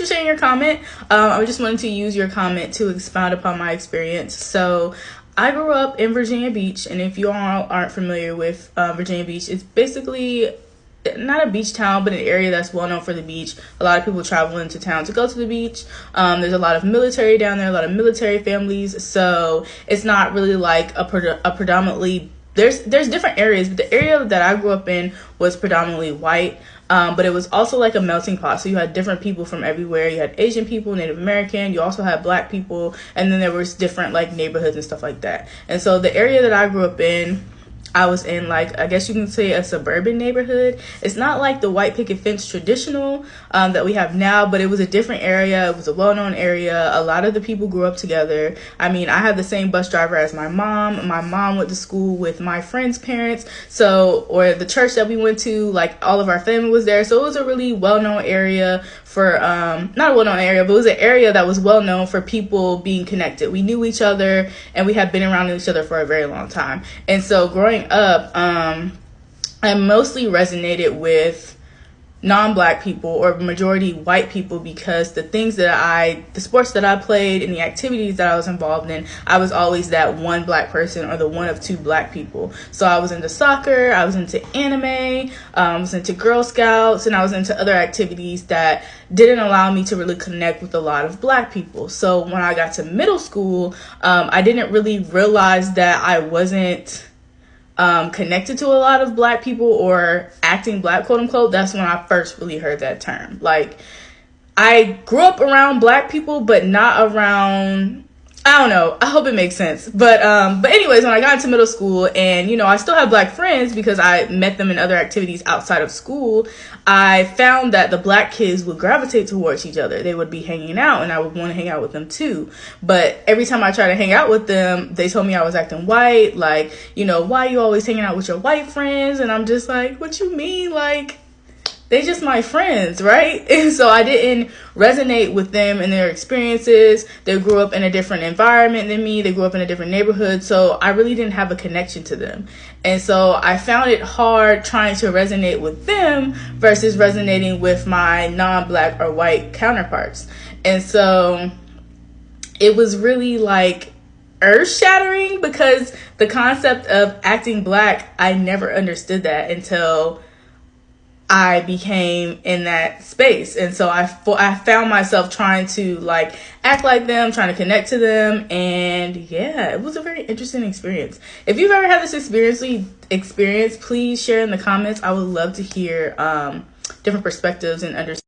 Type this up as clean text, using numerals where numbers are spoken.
for sharing your comment. I just wanted to use your comment to expound upon my experience. So I grew up in Virginia Beach, and if you all aren't familiar with Virginia Beach, it's basically not a beach town, but an area that's well known for the beach. A lot of people travel into town to go to the beach. There's a lot of military down there, a lot of military families. So it's not really like a predominantly, there's different areas, but the area that I grew up in was predominantly white. But it was also like a melting pot. So you had different people from everywhere. You had Asian people, Native American. You also had Black people. And then there was different like neighborhoods and stuff like that. And so the area that I grew up in, I was in like, I guess you can say a suburban neighborhood. It's not like the white picket fence traditional that we have now, but it was a different area. It was a well-known area. A lot of the people grew up together. I mean, I had the same bus driver as my mom. My mom went to school with my friend's parents. So, or the church that we went to, like all of our family was there. So it was a really well-known area for, not a well-known area, but it was an area that was well-known for people being connected. We knew each other and we had been around each other for a very long time. And so growing up, I mostly resonated with non-Black people or majority white people because the sports that I played and the activities that I was involved in, I was always that one Black person or the one of two Black people. So I was into soccer, I was into anime, I was into Girl Scouts, and I was into other activities that didn't allow me to really connect with a lot of Black people. So when I got to middle school, I didn't really realize that I wasn't connected to a lot of Black people or acting Black, quote unquote. That's when I first really heard that term. Like, I grew up around Black people, but not around, I don't know, I hope it makes sense. But anyways, when I got into middle school and, you know, I still have Black friends because I met them in other activities outside of school, I found that the Black kids would gravitate towards each other. They would be hanging out and I would want to hang out with them too. But every time I tried to hang out with them, they told me I was acting white. Like, you know, why are you always hanging out with your white friends? And I'm just like, what you mean? Like, they just my friends, right? And so I didn't resonate with them and their experiences. They grew up in a different environment than me. They grew up in a different neighborhood. So I really didn't have a connection to them. And so I found it hard trying to resonate with them versus resonating with my non-Black or white counterparts. And so it was really like earth-shattering because the concept of acting Black, I never understood that until I became in that space. And so I found myself trying to like act like them, trying to connect to them. And yeah, it was a very interesting experience. If you've ever had this experience, please share in the comments. I would love to hear different perspectives and understand.